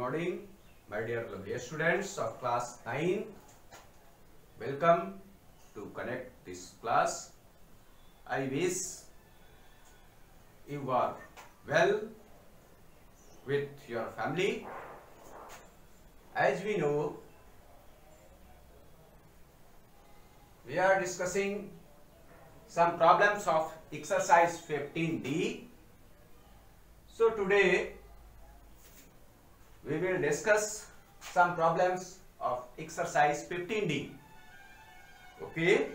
morning, my dear lovely students of class 9. Welcome to connect this class. I wish you are well with your family. As we know, we are discussing some problems of exercise 15D. So today we will discuss some problems of exercise 15D. Okay.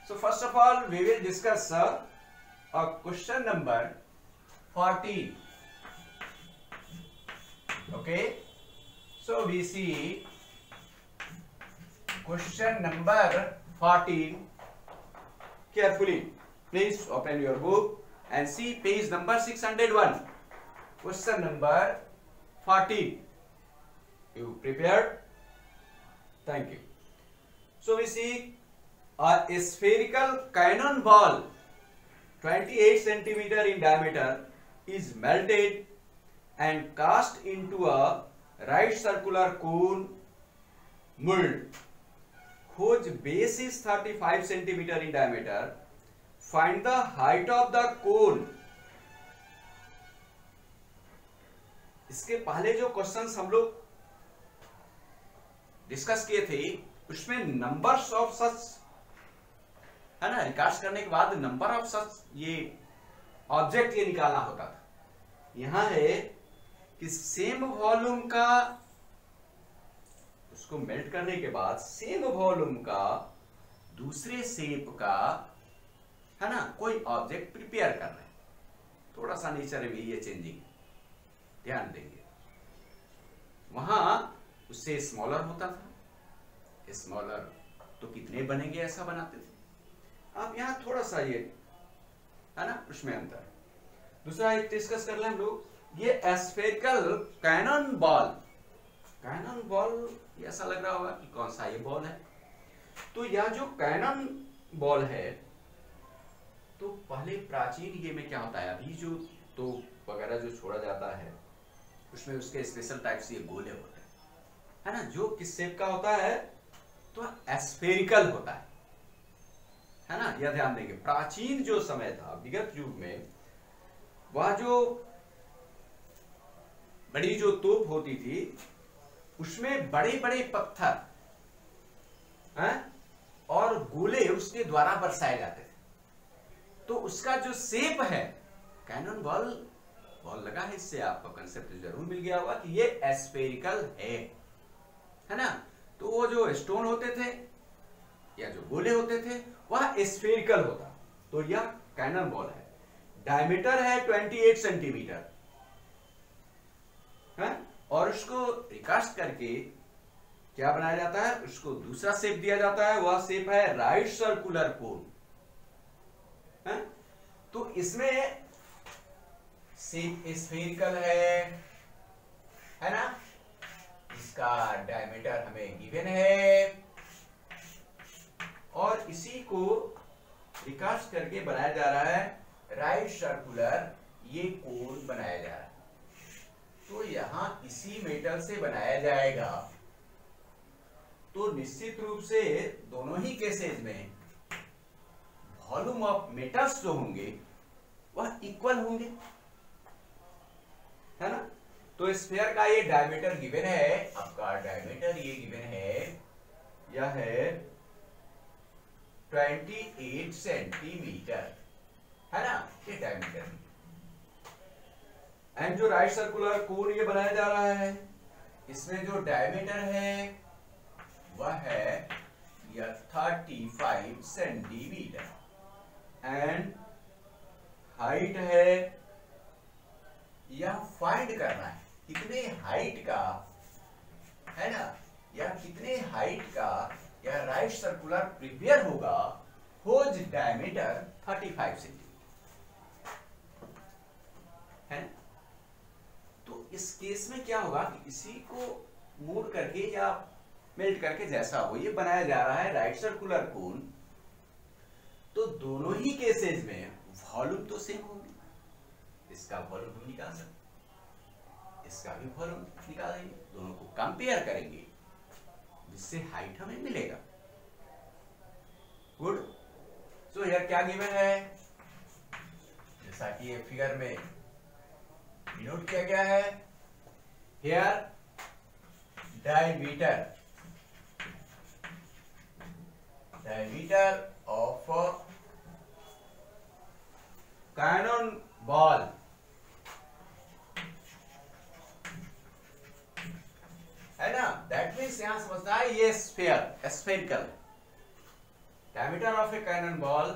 So first of all, we will discuss a question number 14. Okay. So we see question number 14 carefully. Please open your book and see page number 601. Question number 14. You prepared? Thank you. So we see a spherical cannonball 28 centimeter in diameter is melted and cast into a right circular cone mold whose base is 35 centimeter in diameter. Find the height of the cone. इसके पहले जो questions हम लोग discuss किए थे उसमें numbers of such है ना, रिकास्ट करने के बाद नंबर ऑफ सच ये ऑब्जेक्ट ये निकालना होता था. यहां है कि सेम वॉल्यूम का उसको मेल्ट करने के बाद सेम वॉल्यूम का दूसरे शेप का है ना कोई ऑब्जेक्ट प्रिपेयर कर रहे हैं. थोड़ा सा नेचर में ये चेंजिंग ध्यान देंगे. वहां उससे स्मॉलर होता था. स्मॉलर तो कितने बनेंगे ऐसा बनाते थे. अब यहां थोड़ा सा ये है ना उसमें अंतर. दूसरा एक डिस्कस कर लें हम लोग. ये स्फेरिकल कैनन बॉल ये ऐसा लग रहा होगा कि कौन सा ये बॉल है. तो यह जो कैनन बॉल है तो पहले प्राचीन ये में क्या होता है, अभी जो तोप वगैरह जो छोड़ा जाता है उसमें उसके स्पेशल टाइप से ये गोले होते हैं है ना, जो किस शेप का होता है तो स्फेरिकल होता है ना. यह ध्यान देंगे. प्राचीन जो समय था विगत युग में वह जो बड़ी जो तोप होती थी उसमें बड़े बड़े पत्थर हैं और गोले उसके द्वारा बरसाए जाते थे. तो उसका जो शेप है कैनन बॉल लगा है, इससे आपको कंसेप्ट जरूर मिल गया होगा कि ये स्फेरिकल है ना. तो वो जो स्टोन होते थे या जो गोले होते थे वह स्फेरिकल होता. तो यह कैनन बॉल है. डायमीटर है 28 सेंटीमीटर है और उसको रिकास्ट करके क्या बनाया जाता है, उसको दूसरा शेप दिया जाता है. वह शेप है राइट सर्कुलर कोन. तो इसमें शेप स्फेरिकल है ना. इसका डायमीटर हमें गिवन है और इसी को रिकास्ट करके बनाया जा रहा है राइट सर्कुलर ये कोन बनाया जा रहा है. तो यहां इसी मेटल से बनाया जाएगा. तो निश्चित रूप से दोनों ही केसेस में वॉल्यूम ऑफ मेटल्स जो होंगे वह इक्वल होंगे है ना. तो स्फीयर का ये डायमीटर गिवन है. आपका डायमीटर ये गिवन है, यह है 28 सेंटीमीटर है ना, ये डायमीटर. एंड जो राइट सर्कुलर कोन ये बनाया जा रहा है इसमें जो डायमीटर है वह है यह 35 सेंटीमीटर एंड हाइट है यह फाइंड करना है कितने हाइट का है ना, या कितने हाइट का यह राइट सर्कुलर प्रिपेयर होगा होज डायमीटर 35 सेंटीमीटर है. तो इस केस में क्या होगा कि इसी को मोड़ करके या मेल्ट करके जैसा हो ये बनाया जा रहा है राइट सर्कुलर कोन. तो दोनों ही केसेस में वॉल्यूम तो सेम होंगे. इसका वॉल्यूम हम निकाल सकते. इसका भी वॉल्यूम निकालेंगे, दोनों को कंपेयर करेंगे जिससे हाइट हमें मिलेगा। गुड। सो हियर क्या गिवन है, जैसा कि ये फिगर में डिनोट किया गया है, हियर diameter of cannonball है ना, दैट मीन्स यहां समझना है ये spherical diameter of a cannonball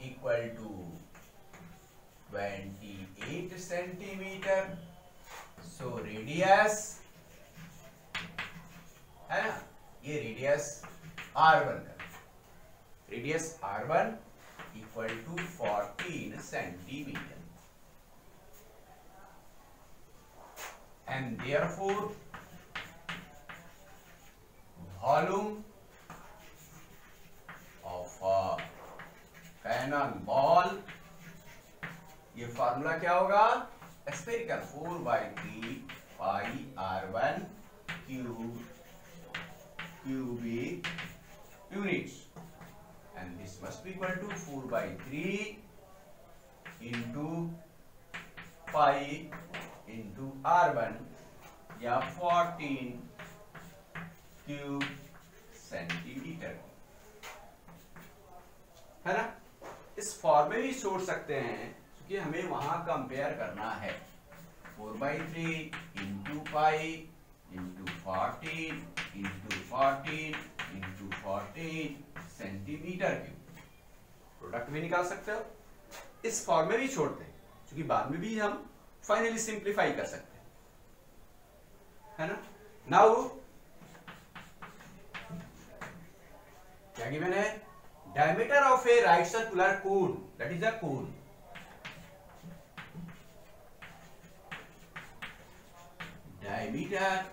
equal to 28 centimeter, so radius है ना, ये रेडियस R1 का, radius R1 equal to 14 centimetre, and therefore volume of a cannon ball, ये फॉर्मूला क्या होगा, spherical 4/3 pi R1 cubic units, and this must be equal to 4/3 into pi into R1 या 14 cube centimetre, है ना। इस form में भी छोड़ सकते हैं क्योंकि हमें वहां कंपेयर करना है। 4/3 into pi into 14 into 14 into 14 centimetre cube, product भी निकाल सकते हो, इस फॉर्म में भी छोड़ते हैं क्योंकि बाद में भी हम फाइनली सिंप्लीफाई कर सकते हैं, है ना। नाउ क्या गिवन है, diameter of a right circular cone, that is a cone, diameter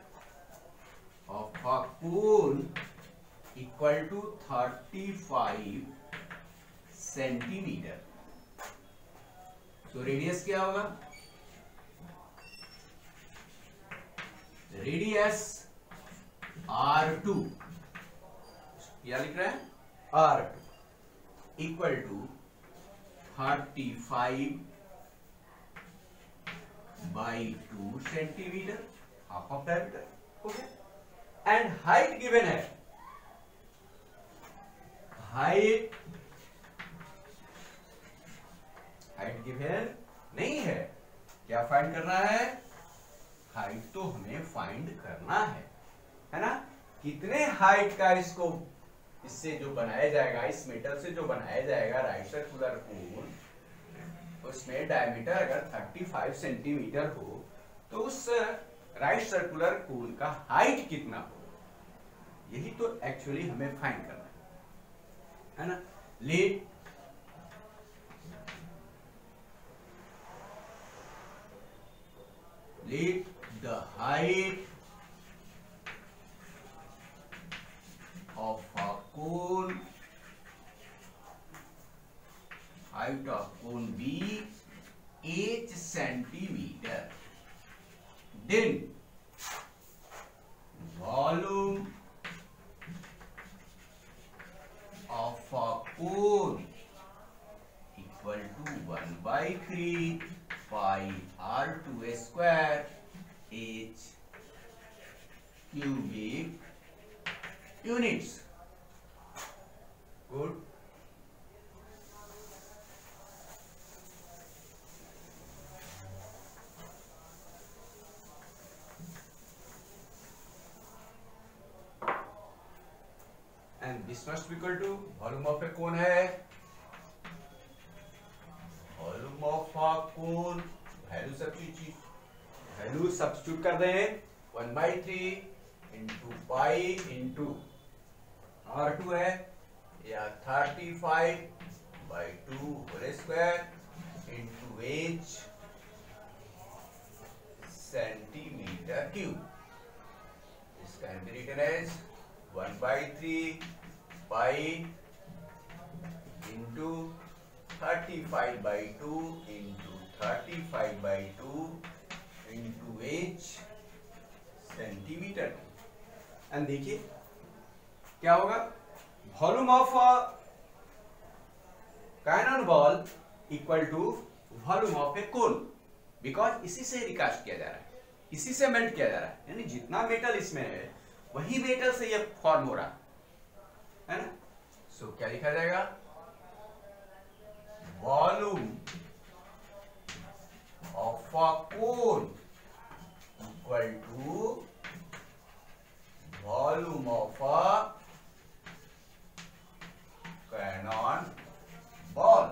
of a cone equal to 35 centimetre, तो रेडियस क्या होगा, रेडियस R2, क्या लिख रहे हैं, R2 equal to 35/2 centimetre, half of diameter, okay. And height given है, height given नहीं है, क्या फाइंड करना है, हाइट तो हमें फाइंड करना है ना। कितने हाइट का इससे जो बनाया जाएगा, इस मेटल से जो बनाया जाएगा राइट सर्कुलर कोन, उसमें डायमीटर अगर 35 सेंटीमीटर हो तो उस राइट सर्कुलर कोन का हाइट कितना हो, यही तो एक्चुअली हमें फाइंड करना है ना। Let the height of a cone, height of cone be 8 centimeter, then volume of a cone equal to 1/3 pi R2 square H cubic units. Good. And this must be equal to volume of a cone है, volume of a cone, value substitute कर दें, 1/3 into pi into R2 है या 35/2 whole square into H centimetre cube, इसका written as 1/3 pi into 35/2 into 35/2 into H centimetre. And देखिए क्या होगा, volume of cannon ball equal to volume of a cone, because इसी से रिकास्ट किया जा रहा है, इसी से मेल्ट किया जा रहा है, यानी जितना मेटल इसमें है वही मेटल से ये फॉर्म हो रहा है ना। सो क्या लिखा जाएगा, volume of a cone equal to volume of a cannon ball.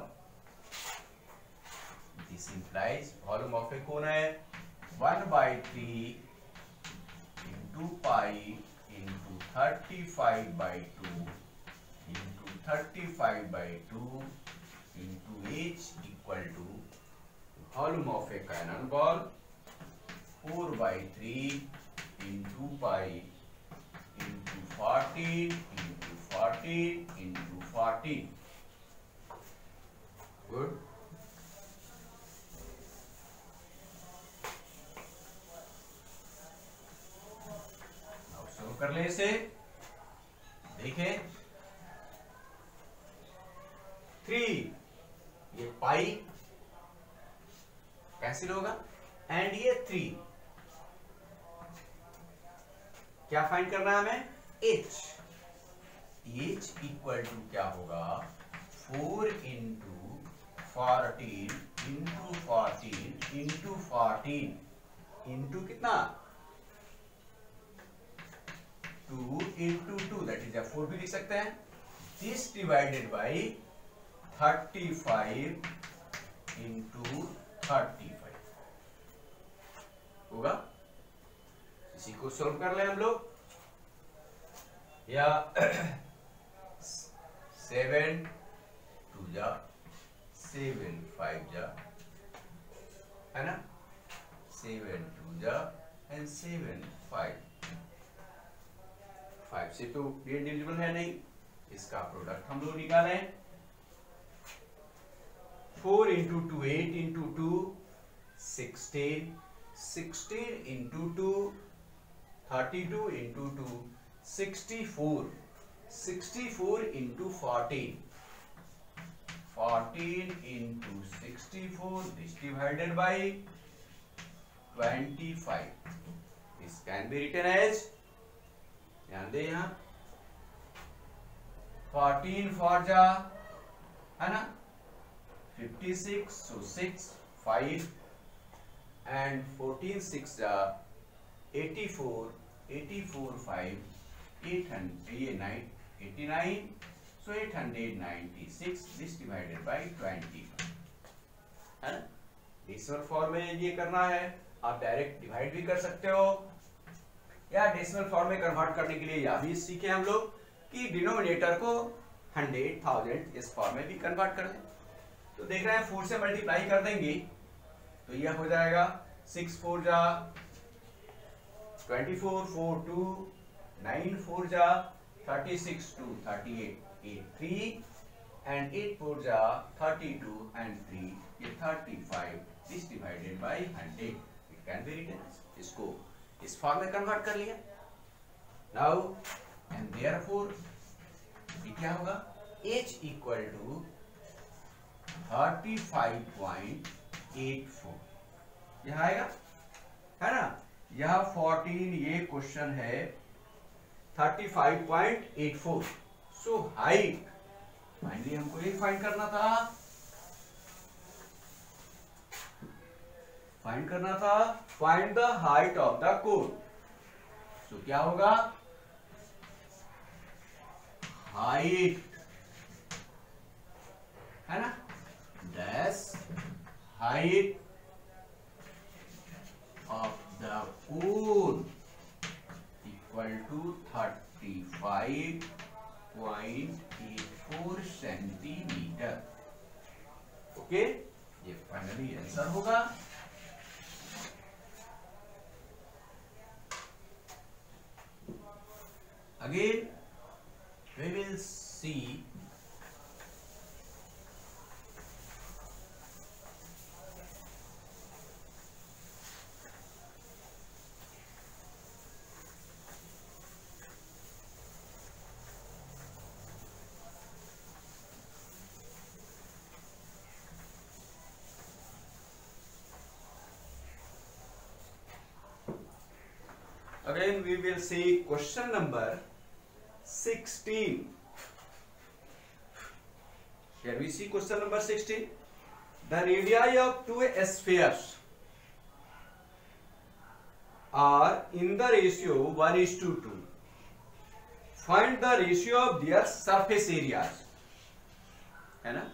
This implies volume of a cone है 1/3 into pi into 35/2 into 35/2 into H equal to volume of a cannon ball 4/3 into pi into 14 into 14 into 14। Good. शुरू कर ले इसे, देखें 3 ये pi cancel होगा and ये 3 क्या फाइंड करना है हमें, h इक्वल टू क्या होगा 4 इंटू 14 इंटू 14 इंटू 14 इंटू कितना 2 इंटू 2 दैट इज 4 भी लिख सकते हैं। दिस डिवाइडेड बाई 35 इंटू 35 होगा। इसी को सॉल्व कर ले हम लोग, या 7 2 जा 7 5 जा है ना, 7 2 जा एंड 7 5 से तो ये डिविजिबल है नहीं, इसका प्रोडक्ट हम लोग निकाले 4 into 2 8 into 2 16 16 into 2 32 into 2 64 64 into 14 14 into 64 this divided by 25। This can be written as, ध्यान दे यहां 14 4 जा है ना 56 so 6 5 and 14 6 जा 84 84 5 800 ये 9 89 so 896 this divided by 25 है ना। डेसिमल फॉर्म में ये करना है, आप डायरेक्ट डिवाइड भी कर सकते हो या डेसिमल फॉर्म में कन्वर्ट करने के लिए यह भी सीखे हम लोग कि डिनोमिनेटर को 100,000 इस फॉर्म में भी कन्वर्ट कर दें। तो देख रहे हैं 4 से मल्टीप्लाई कर देंगे तो यह हो जाएगा 6 4 जा 24 4 2 9 4 जा 36 2 38 8 3 and 8 4 जा 32 and 3 ये 35 this divided by 100 it can be written। इसको इस फॉर्म में कन्वर्ट कर लिया। नाउ एंड देयरफॉर ये क्या होगा, h इक्वल टू 35.84 यह आएगा है ना। यह 14 ये क्वेश्चन है 35.84। सो हाइट फाइनली हमको ये फाइंड करना था, find the height of the cone. So क्या होगा, हाइट है ना dash height of the cone equal to 35.84 centimetre. Okay, ये फाइनली आंसर होगा। Again, we will see Again we will see question number 16. Can we see question number 16? The radii of two spheres are in the ratio 1:2. Find the ratio of their surface areas. है ना,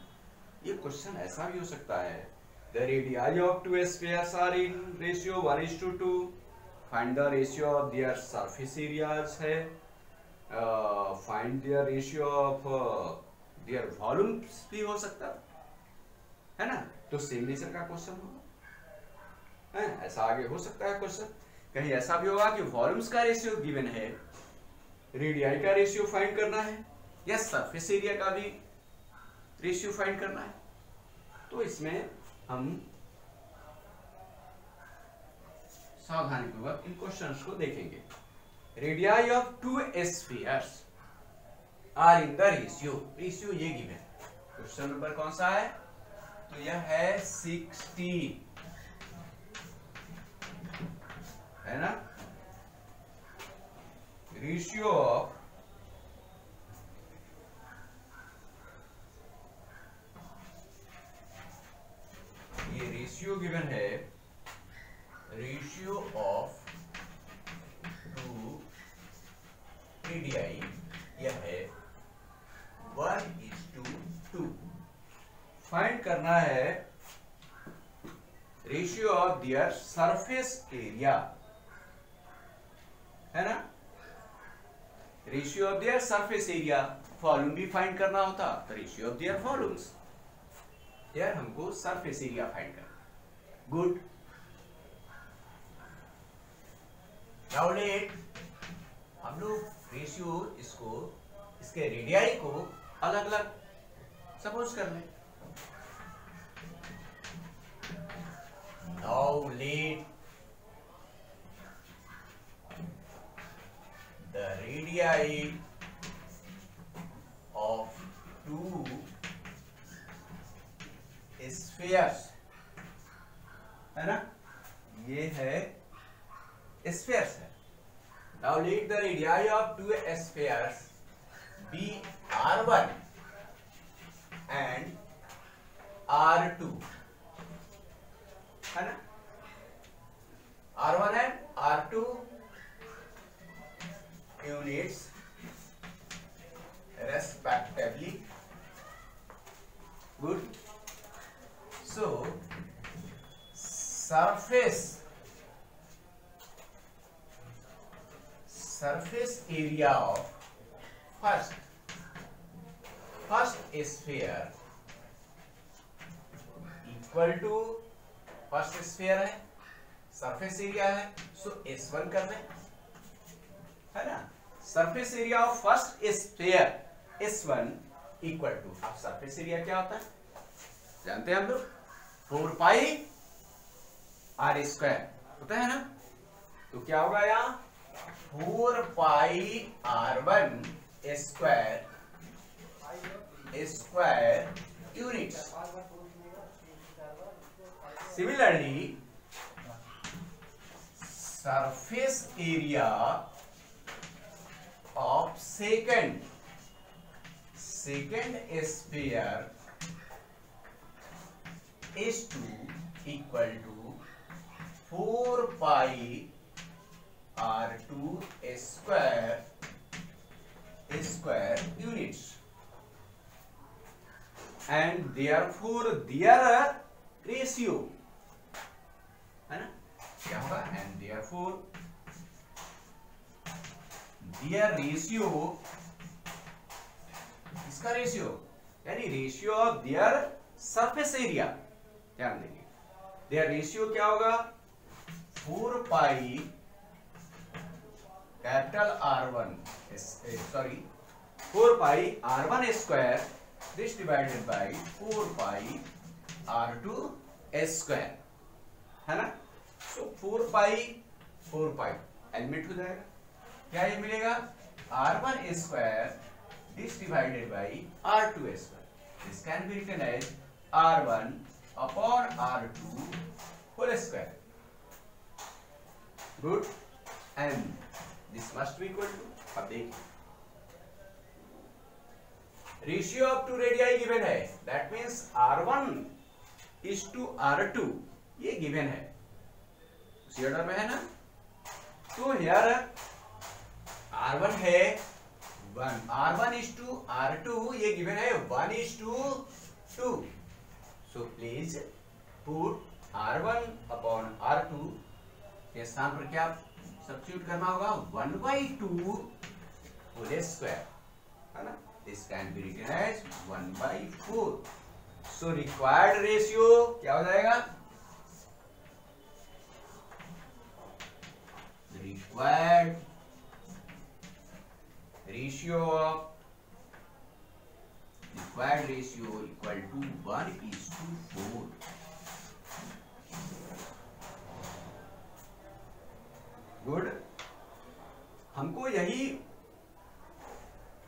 ये question ऐसा भी हो सकता है. The radii of two spheres are in ratio 1:2. Find the ratio of their surface areas है. Find their ratio of their volumes भी हो सकता है ना. तो सेम नेचर का क्वेश्चन होगा, है ऐसा आगे हो सकता है क्वेश्चन. कहीं ऐसा भी होगा कि वॉल्यूम्स का रेशियो गिवन है, रेडियाई का रेशियो फाइंड करना है, या सरफेस एरिया का भी रेशियो फाइंड करना है. तो इसमें हम सावधानीपूर्वक इन क्वेश्चंस को देखेंगे. Radii of two spheres are in the ratio, ratio ये गिवन. क्वेश्चन नंबर कौन सा है? तो यह है 16, है ना. रेशियो ऑफ ये रेशियो गिवन है, रेशियो ऑफ टू रेडियाई यह है 1:2. फाइंड करना है ratio of their surface area, है ना. Ratio of their surface area, volume भी फाइंड करना होता तो रेशियो ऑफ दियर वॉल्यूम्स. यार हमको सरफेस एरिया फाइंड करना. गुड. नाउ लेट हम लोग रेशियो इसको, इसके रेडियाई को अलग अलग सपोज कर लें. Now let the radii of two spheres, है ना, ये है spheres है. Now let the radii of two spheres be R1 and R2, है ना. R1 and R2 units respectively. Good. So surface area of first sphere equal to, first sphere है, surface area है, so S1 कर दें, है ना. Surface area of first sphere S1 equal to, अब surface area क्या होता है जानते हैं हम लोग, 4 पाई R स्क्वायर होता है ना. तो क्या होगा यहाँ 4 पाई R1 square units. Similarly, surface area of second sphere S2 equal to 4 pi R2 square units, and therefore their ratio, है ना, क्या होगा, and therefore their ratio, इसका रेशियो यानी ratio of their surface area, ध्यान देंगे, देयर रेशियो क्या होगा 4 pi capital R1 4 pi R1 square this divided bye 4 pi R2 square, है ना. सो 4 पाई एलिमिनेट हो जाएगा, क्या ये मिलेगा R1 square this divided by R2 square. This can be written as R1 upon R2 whole square. Good. And this must be equal to, अब देखिए ratio of two radii given है, that means R1 is two R2 ये given है, उसी order में है ना। तो हियर R1 है 1, R1 is to R2 ये गिवन है 1 is to 2, so please put R1 upon R2 के स्थान पर क्या सब्स्टिट्यूट करना होगा 1/2 होल स्क्वायर, है ना। This can be written as 1/4, so required ratio क्या हो जाएगा, required ratio equal to 1:4। Good, हमको यही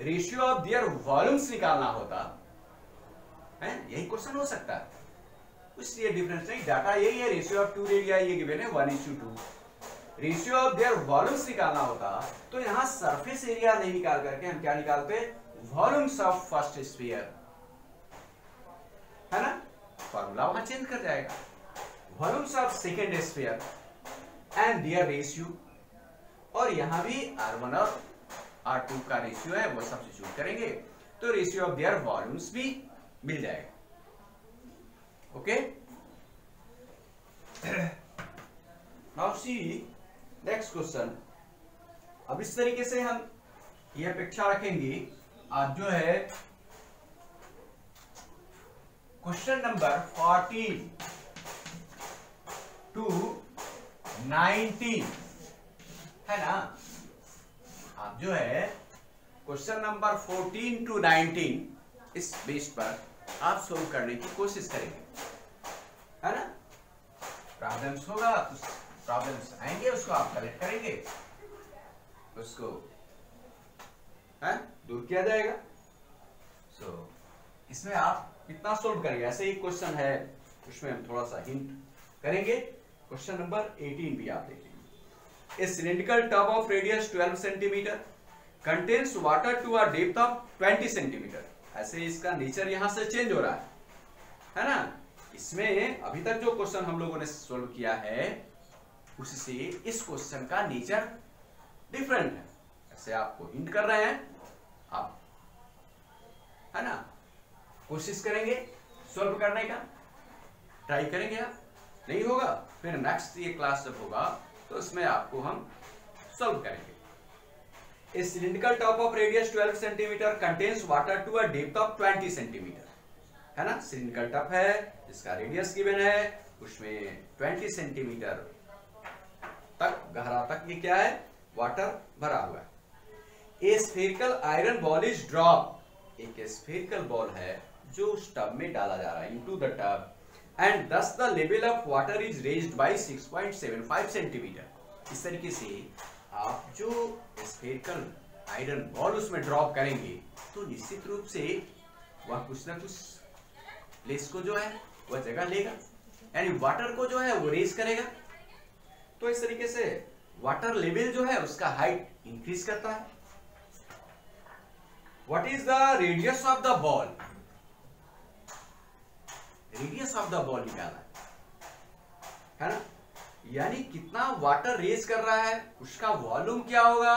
रेशियो ऑफ देयर वॉल्यूम्स निकालना होता है, यही क्वेश्चन हो सकता है, कुछ ये डिफरेंस नहीं, डाटा यही है, रेशियो ऑफ टू रेडियाई ये गिवन है 1:2, रेशियो ऑफ देयर वॉल्यूम्स निकालना होता तो यहां सरफेस एरिया नहीं निकाल करके हम क्या निकालते, वॉल्यूम्स ऑफ फर्स्ट स्फीयर, है ना, फॉर्मूला वहां चेंज कर जाएगा, volumes of second sphere and their ratio, और यहां भी R1 और R2 का रेशियो है वो सब्स्टिट्यूट करेंगे तो रेशियो ऑफ देयर वॉल्यूम्स भी मिल जाएगा। Okay, now see next question. अब इस तरीके से हम ये अपेक्षा रखेंगे, आज जो है क्वेश्चन नंबर 14 to 19 है ना, आप जो है क्वेश्चन नंबर 14 to 19 इस बेस पर आप सोल्व करने की कोशिश करेंगे, है ना। प्रॉब्लम्स होगा, प्रॉब्लम्स आएंगे, उसको आप कलेक्ट करेंगे, उसको दूर किया जाएगा। सो इसमें आप कितना सोल्व करेंगे, ऐसे ही क्वेश्चन है उसमें हम थोड़ा सा हिंट करेंगे। क्वेश्चन नंबर 18 भी आप देखेंगे। A cylindrical tub of radius 12 centimetre contains water to a depth of 20 centimetre. ऐसे इसका नेचर यहां से चेंज हो रहा है ना। इसमें अभी तक जो क्वेश्चन हम लोगों ने सोल्व किया है उससे इस क्वेश्चन का नेचर डिफरेंट है, ऐसे आपको हिंट कर रहे हैं, आप है ना कोशिश करेंगे सॉल्व करने का, ट्राई करेंगे। आप नहीं होगा फिर नेक्स्ट ये क्लास जब होगा तो इसमें आपको हम सॉल्व करेंगे। A cylindrical top of radius 12 centimetre contains water to a depth of 20 centimetre, है ना। सिलिंड्रिकल टॉप है जिसका रेडियस गिवन है, उसमें 20 सेंटीमीटर तक गहरा तक ये क्या है वाटर भरा हुआ है। ए spherical iron ball is drop. एक स्फेरिकल बॉल है जो उस टब में डाला जा रहा है into the tub and thus the level of water is raised by 6.75 centimetre. इस तरीके से आप जो स्फेरिकल आयरन बॉल उसमें ड्रॉप करेंगे तो निश्चित रूप से वह कुछ ना कुछ प्लेस को जो है वह जगह लेगा, यानी वाटर को जो है वो रेज करेगा। तो इस तरीके से वाटर लेवल जो है उसका हाइट इंक्रीज करता है। What is the radius of the ball, radius of the ball निकालना है ना, यानी कितना वाटर रेज कर रहा है उसका वॉल्यूम क्या होगा,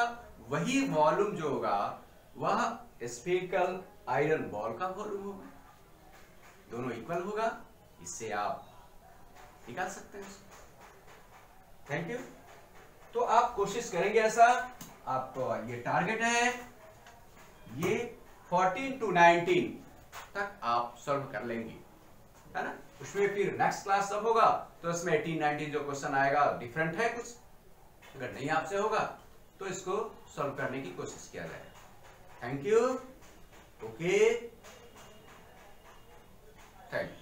वही वॉल्यूम जो होगा वह स्फेरिकल आयरन बॉल का वॉल्यूम होगा, दोनों इक्वल होगा। इससे आप निकाल सकते हैं। Thank you. तो आप कोशिश करेंगे ऐसा, आपको ये टारगेट है, ये 14 to 19 तक आप सॉल्व कर लेंगे, है ना। उसमें फिर नेक्स्ट क्लास जब होगा तो इसमें 18-19 जो क्वेश्चन आएगा डिफरेंट है कुछ, अगर नहीं आपसे होगा तो इसको सॉल्व करने की कोशिश किया जाएगा। Thank you. Okay, thank you.